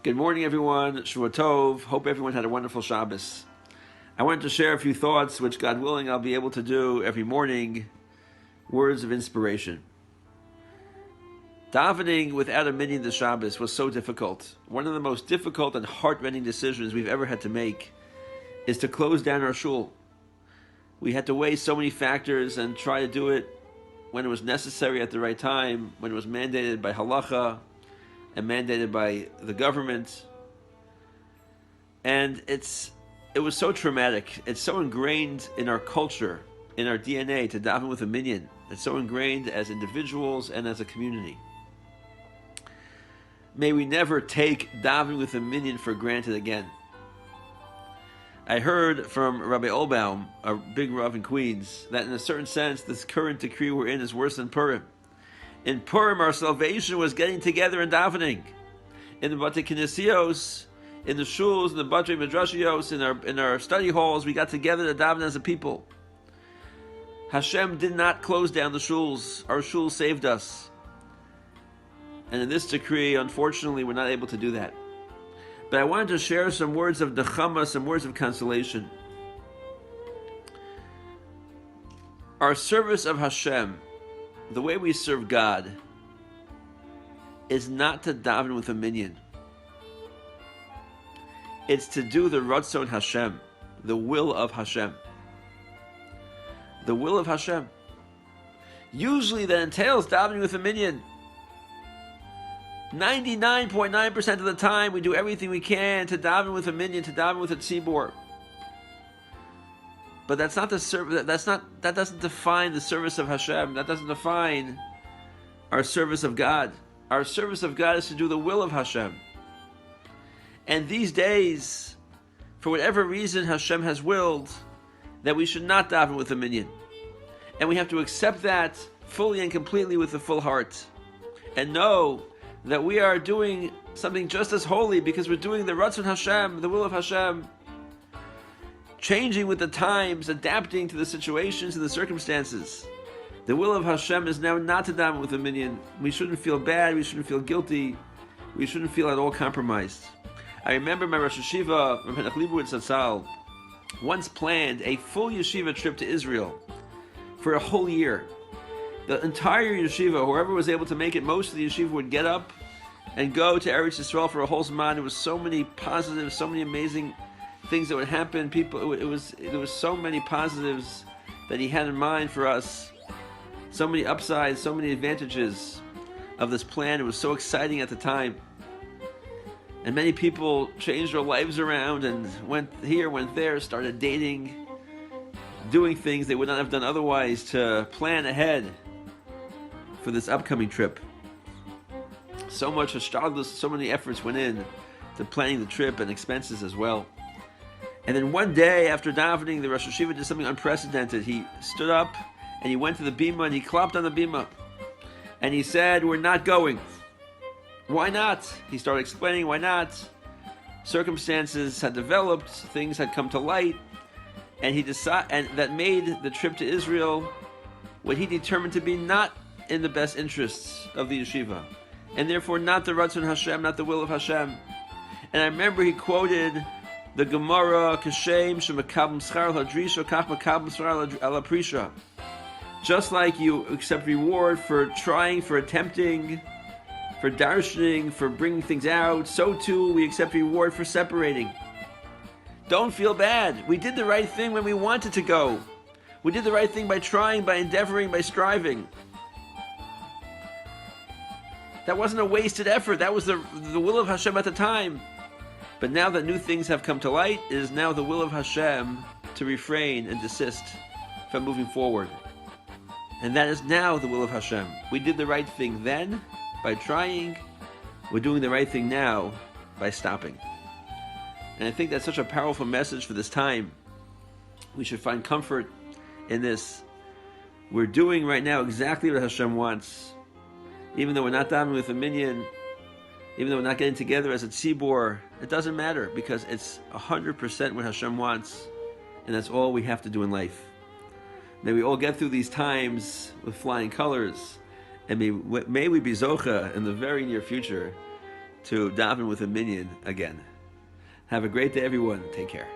Good morning, everyone. Shua Tov. Hope everyone had a wonderful Shabbos. I wanted to share a few thoughts, which, God willing, I'll be able to do every morning. Words of inspiration. Davening without a minyan this Shabbos was so difficult. One of the most difficult and heart-rending decisions we've ever had to make is to close down our shul. We had to weigh so many factors and try to do it when it was necessary at the right time, when it was mandated by halacha and mandated by the government. And it was so traumatic. It's so ingrained in our culture, in our DNA, to daven with a minyan. It's so ingrained as individuals and as a community. May we never take davening with a minyan for granted again. I heard from Rabbi Olbaum, a big Rav in Queens, that in a certain sense, this current decree we're in is worse than Purim. In Purim, our salvation was getting together and davening. In the Bate Kinesios, in the shuls, in the Bate Midrashiyos, in our study halls, we got together to daven as a people. Hashem did not close down the shuls. Our shuls saved us. And in this decree, unfortunately, we're not able to do that. But I wanted to share some words of nechama, some words of consolation. Our service of Hashem, the way we serve God, is not to daven with a minyan. It's to do the Ratzon Hashem, the will of Hashem. The will of Hashem. Usually that entails davening with a minyan. 99.9% of the time we do everything we can to daven with a minyan, to daven with a tzibor. But that's not the service. That doesn't define the service of Hashem. That doesn't define our service of God. Our service of God is to do the will of Hashem. And these days, for whatever reason, Hashem has willed that we should not daven with a minyan, and we have to accept that fully and completely with a full heart, and know that we are doing something just as holy because we're doing the Ratzon Hashem, the will of Hashem. Changing with the times, adapting to the situations and the circumstances. The will of Hashem is now not to daven with a minyan. We shouldn't feel bad, we shouldn't feel guilty, we shouldn't feel at all compromised. I remember my Rosh Yeshiva, Rabbi Fromowitz, once planned a full yeshiva trip to Israel for a whole year. The entire yeshiva, whoever was able to make it, most of the yeshiva would get up and go to Eretz Yisrael for a whole Zman. There was so many positives, so many amazing things that would happen. There was so many positives that he had in mind for us. So many upsides, so many advantages of this plan. It was so exciting at the time. And many people changed their lives around and went here, went there, started dating, doing things they would not have done otherwise to plan ahead for this upcoming trip. So much hashtadlus, so many efforts went in to planning the trip and expenses as well. And then one day after davening, the Rosh Yeshiva did something unprecedented. He stood up and he went to the bima and he clapped on the bima. And he said, "We're not going." Why not? He started explaining why not. Circumstances had developed, things had come to light, and that made the trip to Israel what he determined to be not in the best interests of the yeshiva, and therefore not the Ratzon Hashem, not the will of Hashem. And I remember he quoted the Gemara, "Kashem shemakabel schar hadrisha, kach makabel schar ala prisha." Just like you accept reward for trying, for attempting, for darshaning, for bringing things out, so too we accept reward for separating. Don't feel bad. We did the right thing when we wanted to go. We did the right thing by trying, by endeavoring, by striving. That wasn't a wasted effort. That was the will of Hashem at the time. But now that new things have come to light, it is now the will of Hashem to refrain and desist from moving forward. And that is now the will of Hashem. We did the right thing then by trying. We're doing the right thing now by stopping. And I think that's such a powerful message for this time. We should find comfort in this. We're doing right now exactly what Hashem wants. Even though we're not davening with a minyan, even though we're not getting together as a tzibor, it doesn't matter because it's 100% what Hashem wants, and that's all we have to do in life. May we all get through these times with flying colors, and may we be zocha in the very near future to daven with a minyan again. Have a great day, everyone. Take care.